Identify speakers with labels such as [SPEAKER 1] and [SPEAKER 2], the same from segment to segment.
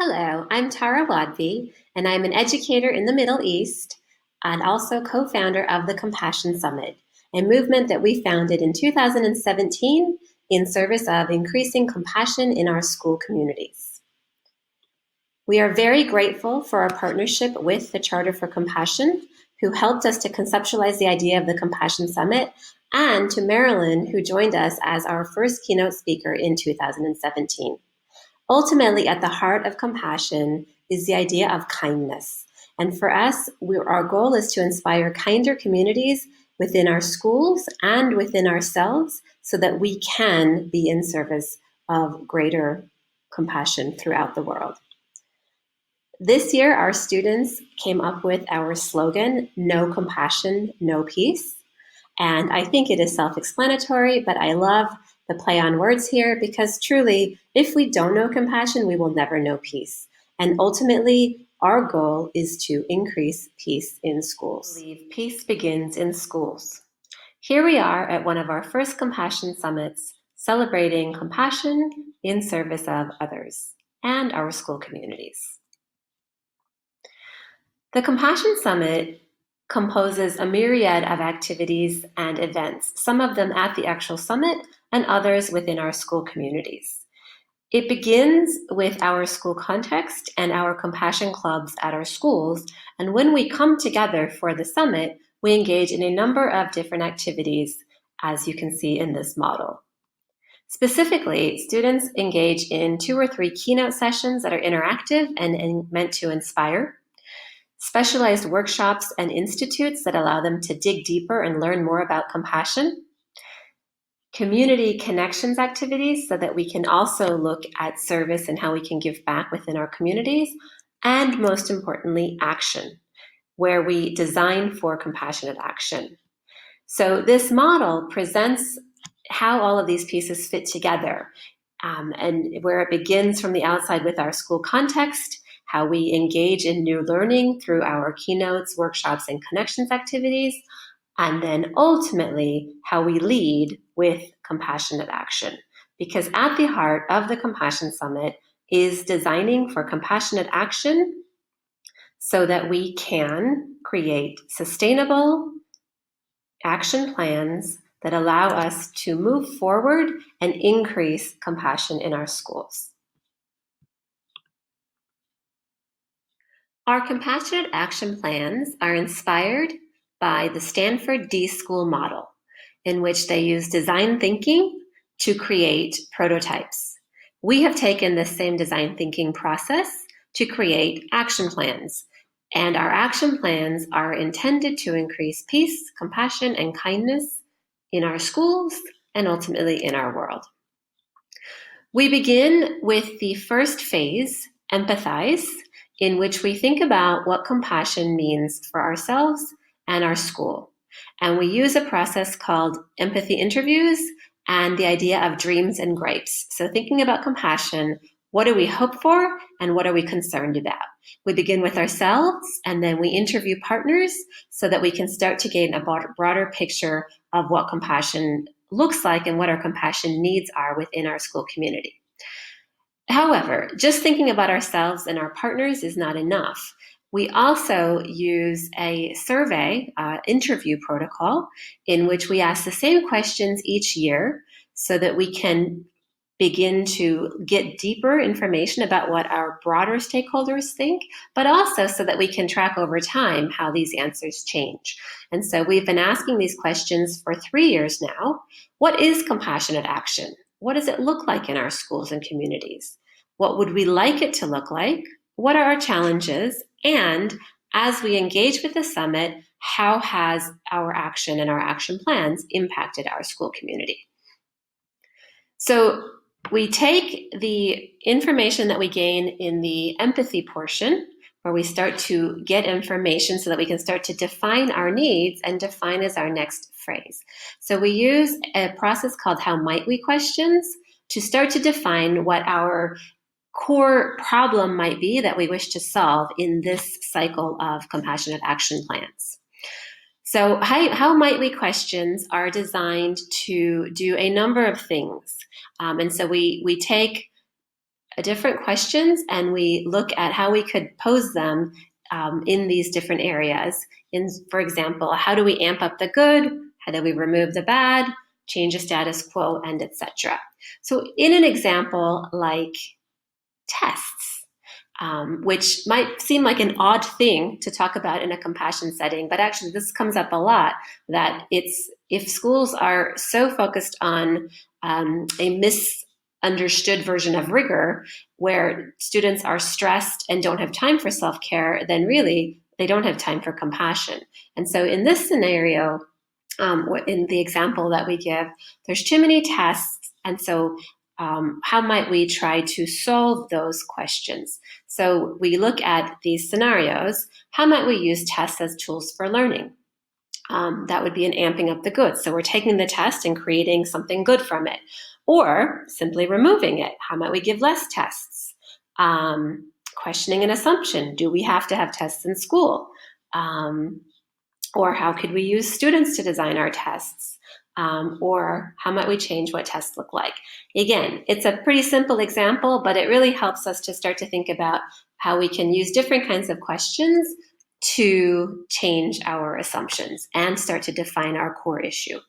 [SPEAKER 1] Hello, I'm Tara Wadby, and I'm an educator in the Middle East and also co-founder of the Compassion Summit, a movement that we founded in 2017 in service of increasing compassion in our school communities. We are very grateful for our partnership with the Charter for Compassion, who helped us to conceptualize the idea of the Compassion Summit, and to Marilyn, who joined us as our first keynote speaker in 2017. Ultimately, at the heart of compassion is the idea of kindness. And for us, our goal is to inspire kinder communities within our schools and within ourselves so that we can be in service of greater compassion throughout the world. This year, our students came up with our slogan, "No compassion, no peace." And I think it is self-explanatory, but I love the play on words here because truly, if we don't know compassion, we will never know peace. And ultimately, our goal is to increase peace in schools. I believe peace begins in schools. Here we are at one of our first Compassion Summits, celebrating compassion in service of others and our school communities. The Compassion Summit composes a myriad of activities and events, some of them at the actual summit and others within our school communities. It begins with our school context and our compassion clubs at our schools, and when we come together for the summit, we engage in a number of different activities, as you can see in this model. Specifically, students engage in 2 or 3 keynote sessions that are interactive and meant to inspire, specialized workshops and institutes that allow them to dig deeper and learn more about compassion, community connections activities so that we can also look at service and how we can give back within our communities, and most importantly, action, where we design for compassionate action. So this model presents how all of these pieces fit together, and where it begins from the outside with our school context, how we engage in new learning through our keynotes, workshops, and connections activities, and then ultimately how we lead with compassionate action. Because at the heart of the Compassion Summit is designing for compassionate action so that we can create sustainable action plans that allow us to move forward and increase compassion in our schools. Our compassionate action plans are inspired by the Stanford D-School model, in which they use design thinking to create prototypes. We have taken the same design thinking process to create action plans, and our action plans are intended to increase peace, compassion, and kindness in our schools and ultimately in our world. We begin with the first phase, empathize, in which we think about what compassion means for ourselves and our school. And we use a process called empathy interviews and the idea of dreams and grapes. So thinking about compassion, what do we hope for and what are we concerned about? We begin with ourselves and then we interview partners so that we can start to gain a broader picture of what compassion looks like and what our compassion needs are within our school community. However, just thinking about ourselves and our partners is not enough. We also use a survey, interview protocol, in which we ask the same questions each year so that we can begin to get deeper information about what our broader stakeholders think, but also so that we can track over time how these answers change. And so we've been asking these questions for 3 years now. What is compassionate action? What does it look like in our schools and communities? What would we like it to look like? What are our challenges? And as we engage with the summit, how has our action and our action plans impacted our school community? So we take the information that we gain in the empathy portion, where we start to get information so that we can start to define our needs, and define is our next phrase. So we use a process called how might we questions to start to define what our core problem might be that we wish to solve in this cycle of compassionate action plans. So how might we questions are designed to do a number of things. And so we take different questions, and we look at how we could pose them in these different areas. For example, how do we amp up the good? How do we remove the bad? Change the status quo, and etc. So in an example like tests, which might seem like an odd thing to talk about in a compassion setting, but actually this comes up a lot, that if schools are so focused on a misunderstood version of rigor, where students are stressed and don't have time for self-care, then really they don't have time for compassion. And so in this scenario, in the example that we give, there's too many tests, and so how might we try to solve those questions? So we look at these scenarios. How might we use tests as tools for learning? That would be an amping up the good. So we're taking the test and creating something good from it, or simply removing it. How might we give less tests? Questioning an assumption. Do we have to have tests in school? Or how could we use students to design our tests? Or how might we change what tests look like? Again, it's a pretty simple example, but it really helps us to start to think about how we can use different kinds of questions to change our assumptions and start to define our core issue.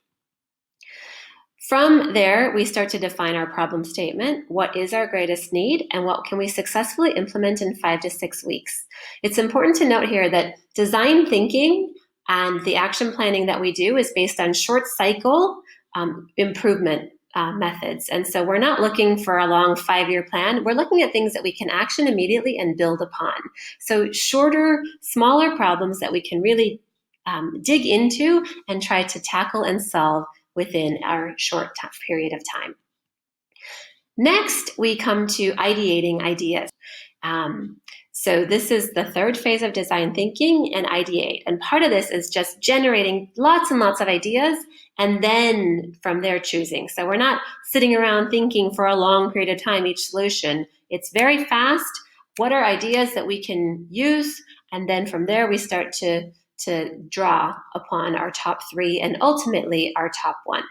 [SPEAKER 1] From there, we start to define our problem statement. What is our greatest need, and what can we successfully implement in 5 to 6 weeks? It's important to note here that design thinking and the action planning that we do is based on short cycle improvement methods. And so we're not looking for a long 5-year plan. We're looking at things that we can action immediately and build upon. So shorter, smaller problems that we can really dig into and try to tackle and solve within our short period of time. Next, we come to ideating ideas. So this is the third phase of design thinking, and ideate. And part of this is just generating lots and lots of ideas and then from there choosing. So we're not sitting around thinking for a long period of time each solution. It's very fast. What are ideas that we can use? And then from there we start to draw upon our top 3 and ultimately our top 1.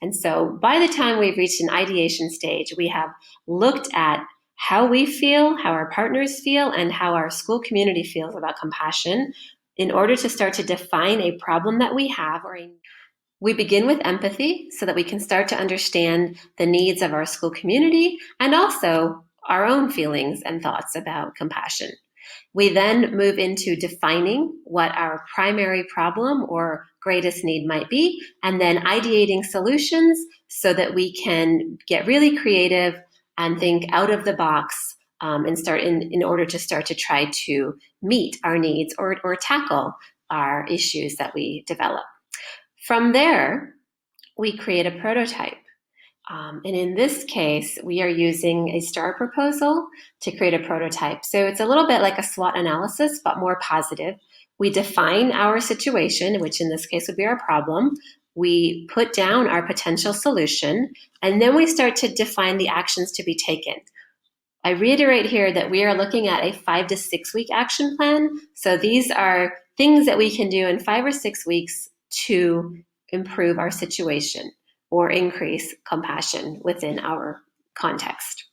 [SPEAKER 1] And so by the time we've reached an ideation stage, we have looked at how we feel, how our partners feel, and how our school community feels about compassion in order to start to define a problem that we have. We begin with empathy so that we can start to understand the needs of our school community and also our own feelings and thoughts about compassion. We then move into defining what our primary problem or greatest need might be, and then ideating solutions so that we can get really creative and think out of the box and start in order to start to try to meet our needs or tackle our issues that we develop. From there, we create a prototype. And in this case, we are using a STAR proposal to create a prototype. So it's a little bit like a SWOT analysis, but more positive. We define our situation, which in this case would be our problem. We put down our potential solution, and then we start to define the actions to be taken. I reiterate here that we are looking at a 5 to 6 week action plan. So these are things that we can do in 5 or 6 weeks to improve our situation or increase compassion within our context.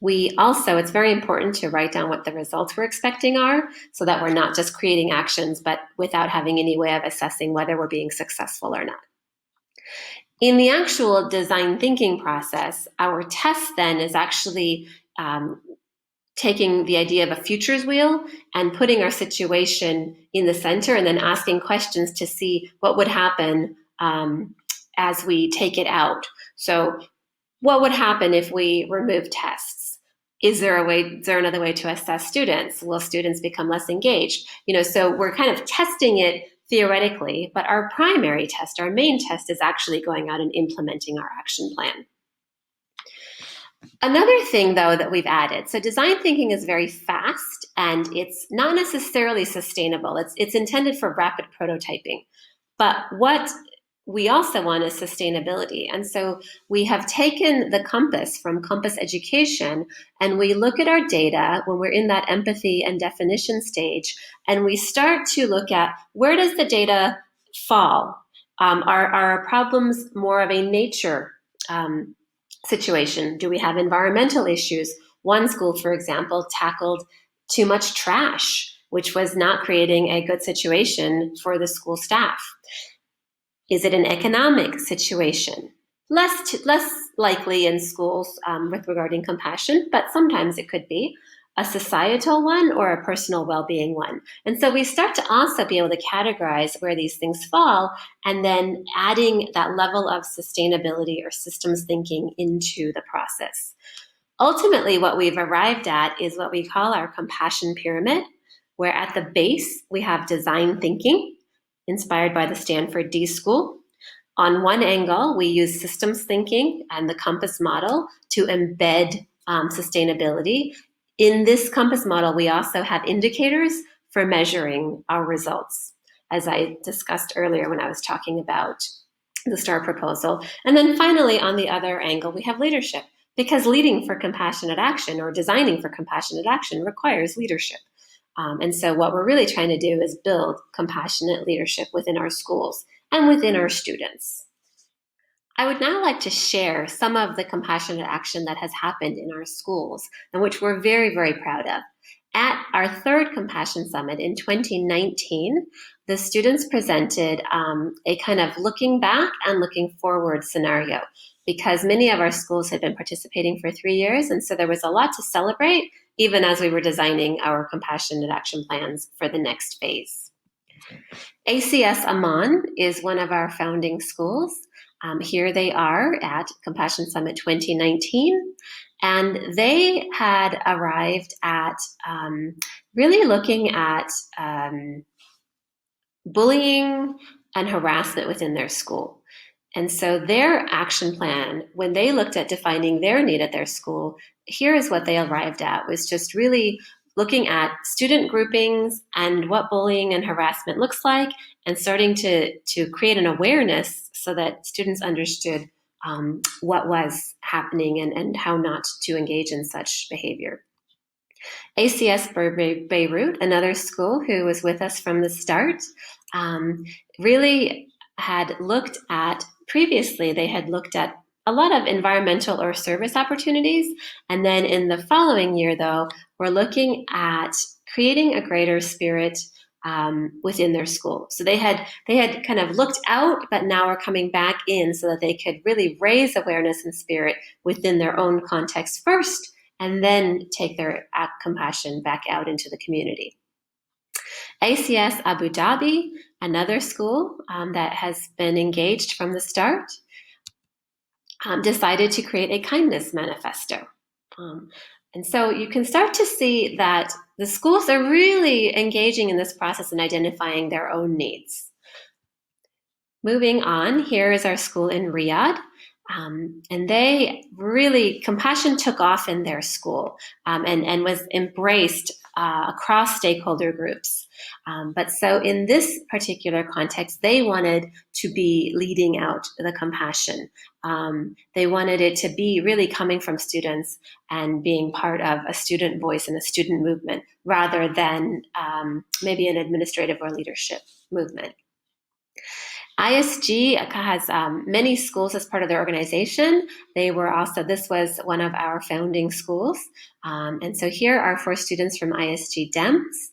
[SPEAKER 1] We also, it's very important to write down what the results we're expecting are so that we're not just creating actions, but without having any way of assessing whether we're being successful or not. In the actual design thinking process, our test then is actually taking the idea of a futures wheel and putting our situation in the center and then asking questions to see what would happen as we take it out. So what would happen if we remove tests? Is there another way to assess students? Will students become less engaged? So we're kind of testing it theoretically, but our primary test, our main test, is actually going out and implementing our action plan. Another thing, though, that we've added, so design thinking is very fast and it's not necessarily sustainable. It's intended for rapid prototyping. But what we also want is sustainability. And so we have taken the compass from Compass Education and we look at our data when we're in that empathy and definition stage, and we start to look at where does the data fall? Are our problems more of a nature situation? Do we have environmental issues? One school, for example, tackled too much trash, which was not creating a good situation for the school staff. Is it an economic situation? Less likely in schools with regarding compassion, but sometimes it could be a societal one or a personal well-being one. And so we start to also be able to categorize where these things fall, and then adding that level of sustainability or systems thinking into the process. Ultimately, what we've arrived at is what we call our compassion pyramid, where at the base we have design thinking, inspired by the Stanford D School. On one angle, we use systems thinking and the compass model to embed sustainability. In this compass model, we also have indicators for measuring our results, as I discussed earlier when I was talking about the STAR proposal. And then finally, on the other angle, we have leadership, because leading for compassionate action or designing for compassionate action requires leadership. And so what we're really trying to do is build compassionate leadership within our schools and within our students. I would now like to share some of the compassionate action that has happened in our schools and which we're very, very proud of. At our third Compassion Summit in 2019, the students presented a kind of looking back and looking forward scenario, because many of our schools had been participating for 3 years, and so there was a lot to celebrate, even as we were designing our compassionate action plans for the next phase. ACS Amman is one of our founding schools. Here they are at Compassion Summit 2019, and they had arrived at really looking at bullying and harassment within their school. And so their action plan, when they looked at defining their need at their school, here is what they arrived at, was just really looking at student groupings and what bullying and harassment looks like, and starting to create an awareness so that students understood what was happening and how not to engage in such behavior. ACS Beirut, another school who was with us from the start, really had looked at, previously they had looked at a lot of environmental or service opportunities. And then in the following year, though, we're looking at creating a greater spirit within their school. So they had kind of looked out, but now are coming back in so that they could really raise awareness and spirit within their own context first, and then take their compassion back out into the community. ACS Abu Dhabi, another school that has been engaged from the start, decided to create a kindness manifesto. And so you can start to see that the schools are really engaging in this process and identifying their own needs. Moving on, here is our school in Riyadh. And they really, compassion took off in their school and was embraced across stakeholder groups. But so in this particular context, they wanted to be leading out the compassion. They wanted it to be really coming from students and being part of a student voice and a student movement, rather than maybe an administrative or leadership movement. ISG has many schools as part of their organization. This was one of our founding schools. And so here are 4 students from ISG DEMS.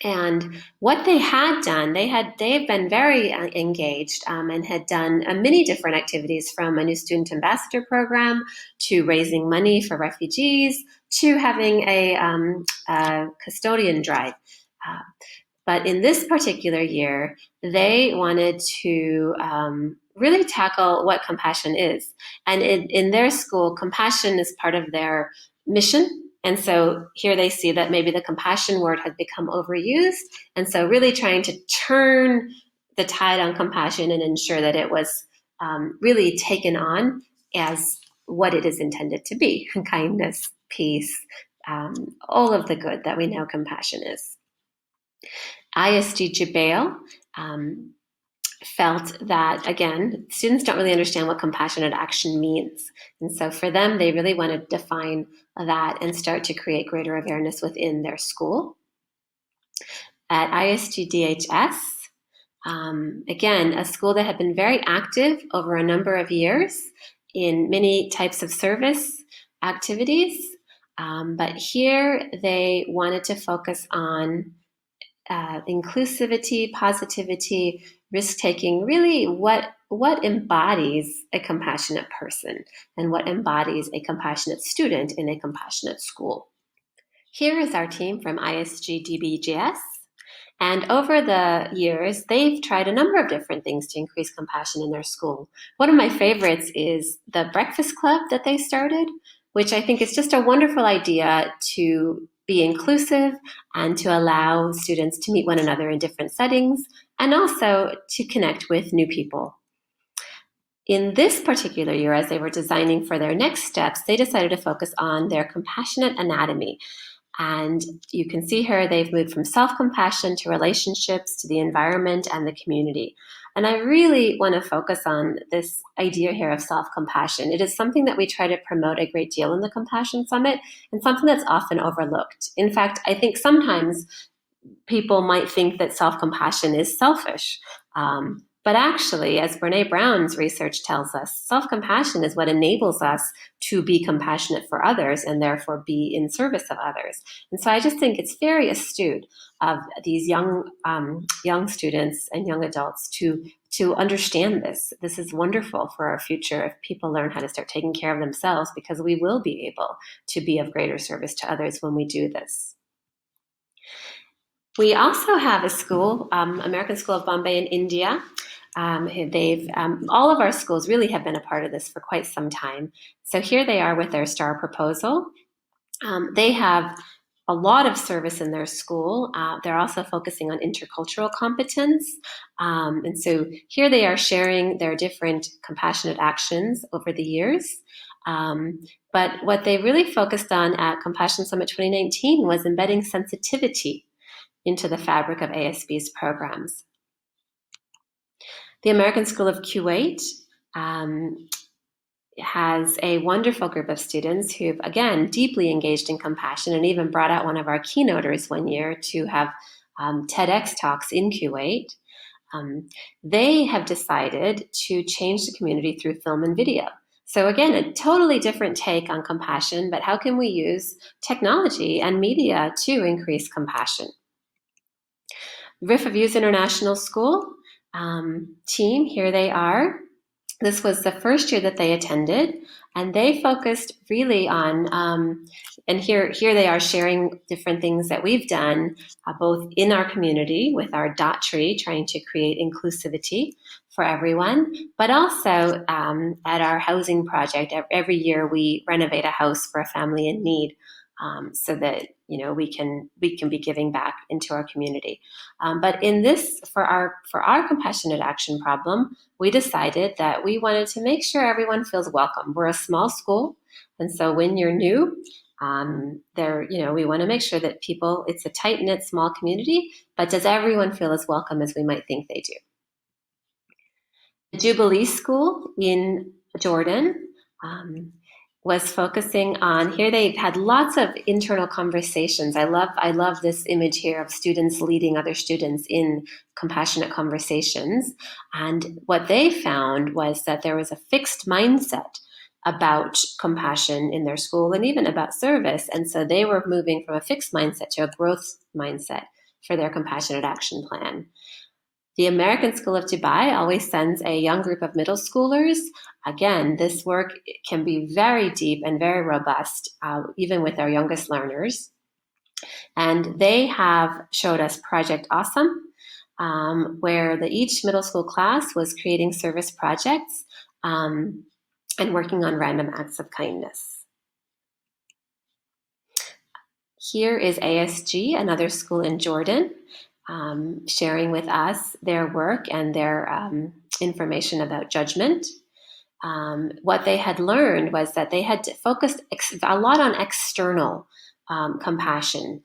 [SPEAKER 1] And what they had done, they have been very engaged and had done many different activities, from a new student ambassador program to raising money for refugees to having a custodian drive. But in this particular year, they wanted to really tackle what compassion is. And in their school, compassion is part of their mission. And so here they see that maybe the compassion word has become overused. And so really trying to turn the tide on compassion and ensure that it was really taken on as what it is intended to be: kindness, peace, all of the good that we know compassion is. ISG Jubail felt that, again, students don't really understand what compassionate action means. And so for them, they really want to define that and start to create greater awareness within their school. At ISG DHS, again, a school that had been very active over a number of years in many types of service activities, but here they wanted to focus on inclusivity, positivity, risk-taking, really what embodies a compassionate person and what embodies a compassionate student in a compassionate school. Here is our team from ISG DBJS. And over the years, they've tried a number of different things to increase compassion in their school. One of my favorites is the breakfast club that they started, which I think is just a wonderful idea to be inclusive and to allow students to meet one another in different settings and also to connect with new people. In this particular year, as they were designing for their next steps, they decided to focus on their compassionate anatomy. And you can see here they've moved from self-compassion to relationships to the environment and the community. And I really want to focus on this idea here of self-compassion. It is something that we try to promote a great deal in the Compassion Summit and something that's often overlooked. In fact, I think sometimes people might think that self-compassion is selfish. But actually, as Brene Brown's research tells us, self-compassion is what enables us to be compassionate for others and therefore be in service of others. And so I just think it's very astute of these young students and young adults to understand this. This is wonderful for our future if people learn how to start taking care of themselves, because we will be able to be of greater service to others when we do this. We also have a school, American School of Bombay in India. All of our schools really have been a part of this for quite some time. So here they are with their STAR proposal. They have a lot of service in their school. They're also focusing on intercultural competence. And so here they are sharing their different compassionate actions over the years. But what they really focused on at Compassion Summit 2019 was embedding sensitivity into the fabric of ASB's programs. The American School of Kuwait has a wonderful group of students who've, again, deeply engaged in compassion and even brought out one of our keynoters one year to have TEDx talks in Kuwait. They have decided to change the community through film and video. So again, a totally different take on compassion, but how can we use technology and media to increase compassion? Rifa Views International School team, here they are. This was the first year that they attended, and they focused really on, and here they are sharing different things that we've done, both in our community with our dot tree, trying to create inclusivity for everyone, but also at our housing project. Every year we renovate a house for a family in need, so that we can be giving back into our community. But in this, for our compassionate action problem, we decided that we wanted to make sure everyone feels welcome. We're a small school, and so when you're new, we want to make sure that it's a tight-knit small community, but does everyone feel as welcome as we might think they do? The Jubilee School in Jordan was focusing on, here they've had lots of internal conversations. I love this image here of students leading other students in compassionate conversations. And what they found was that there was a fixed mindset about compassion in their school and even about service. And so they were moving from a fixed mindset to a growth mindset for their compassionate action plan. The American School of Dubai always sends a young group of middle schoolers. Again, this work can be very deep and very robust, even with our youngest learners. And they have showed us Project Awesome, where each middle school class was creating service projects and working on random acts of kindness. Here is ASG, another school in Jordan, sharing with us their work and their information about judgment. What they had learned was that they had focused a lot on external compassion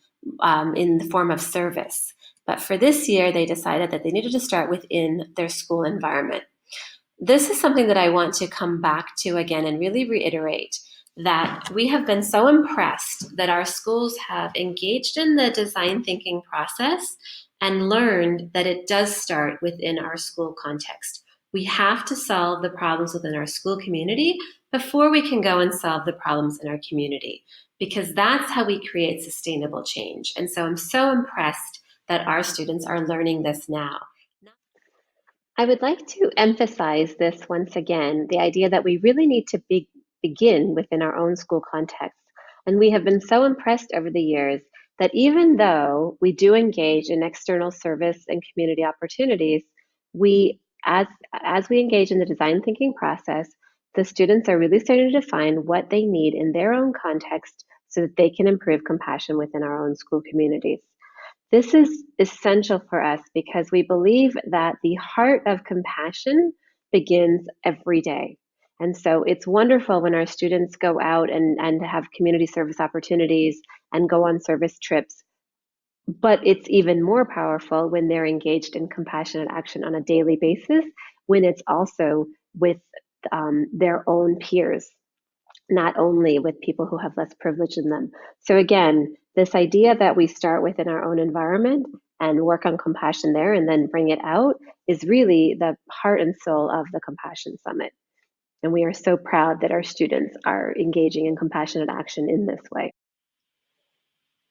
[SPEAKER 1] in the form of service. But for this year, they decided that they needed to start within their school environment. This is something that I want to come back to again and really reiterate, that we have been so impressed that our schools have engaged in the design thinking process and learned that it does start within our school context. We have to solve the problems within our school community before we can go and solve the problems in our community, because that's how we create sustainable change. And so I'm so impressed that our students are learning this now. I would like to emphasize this once again, the idea that we really need to begin within our own school context. And we have been so impressed over the years that even though we do engage in external service and community opportunities, as we engage in the design thinking process, the students are really starting to define what they need in their own context so that they can improve compassion within our own school communities. This is essential for us because we believe that the heart of compassion begins every day. And so it's wonderful when our students go out and have community service opportunities and go on service trips. But it's even more powerful when they're engaged in compassionate action on a daily basis, when it's also with their own peers, not only with people who have less privilege than them. So again, this idea that we start within our own environment and work on compassion there and then bring it out is really the heart and soul of the Compassion Summit. And we are so proud that our students are engaging in compassionate action in this way.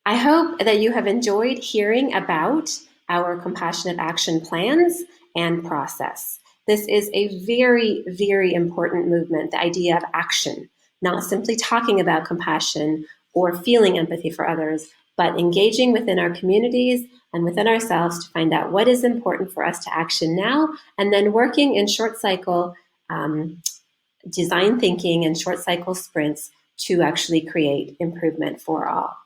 [SPEAKER 1] I hope that you have enjoyed hearing about our compassionate action plans and process. This is a very, very important movement, the idea of action, not simply talking about compassion or feeling empathy for others, but engaging within our communities and within ourselves to find out what is important for us to action now, and then working in short cycle design thinking and short cycle sprints to actually create improvement for all.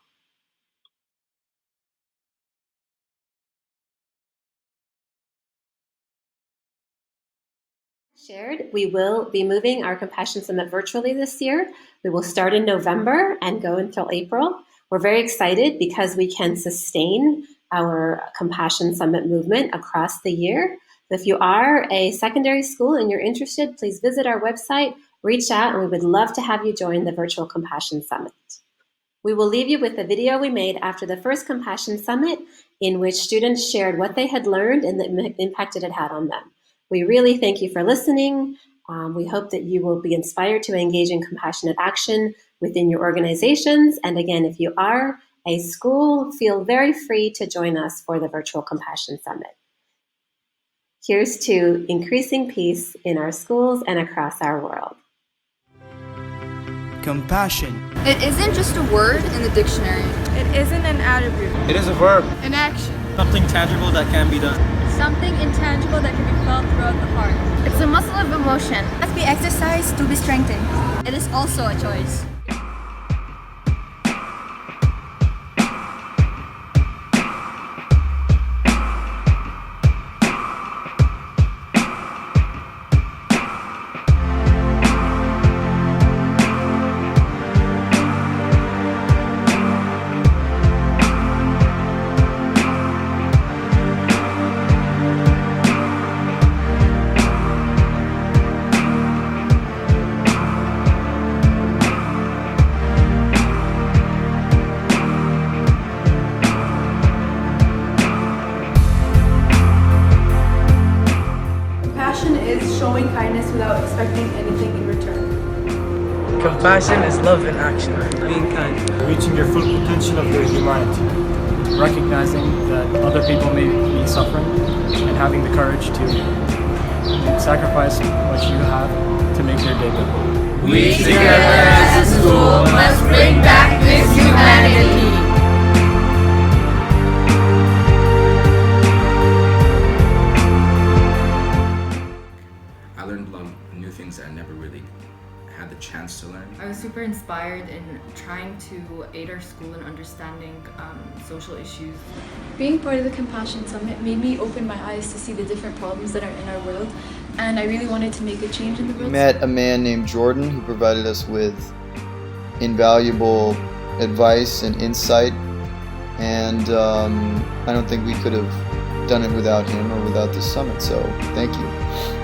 [SPEAKER 1] Shared, we will be moving our Compassion Summit virtually this year. We will start in November and go until April. We're very excited because we can sustain our Compassion Summit movement across the year. If you are a secondary school and you're interested, please visit our website, reach out, and we would love to have you join the virtual Compassion Summit. We will leave you with a video we made after the first Compassion Summit in which students shared what they had learned and the impact it had had on them. We really thank you for listening. We hope that you will be inspired to engage in compassionate action within your organizations. And again, if you are a school, feel very free to join us for the virtual Compassion Summit. Here's to increasing peace in our schools and across our world.
[SPEAKER 2] Compassion.
[SPEAKER 3] It isn't just a word in the dictionary.
[SPEAKER 4] It isn't an attribute.
[SPEAKER 5] It is a verb.
[SPEAKER 4] An action.
[SPEAKER 5] Something tangible that can be done.
[SPEAKER 6] Something intangible that can be felt throughout the heart.
[SPEAKER 7] It's a muscle of emotion.
[SPEAKER 6] It must be exercised to be strengthened.
[SPEAKER 7] It is also a choice.
[SPEAKER 4] Showing kindness without expecting anything in return.
[SPEAKER 2] Compassion is love in action. Being kind.
[SPEAKER 5] Reaching your full potential of your humanity.
[SPEAKER 8] Recognizing that other people may be suffering and having the courage to sacrifice what you have to make their day better.
[SPEAKER 9] We together as a school must bring back this humanity.
[SPEAKER 10] I learned new things that I never really had the chance to learn.
[SPEAKER 11] I was super inspired in trying to aid our school in understanding social issues.
[SPEAKER 12] Being part of the Compassion Summit made me open my eyes to see the different problems that are in our world, and I really wanted to make a change in the world.
[SPEAKER 13] We met a man named Jordan who provided us with invaluable advice and insight, and I don't think we could have done it without him or without this summit, so thank you.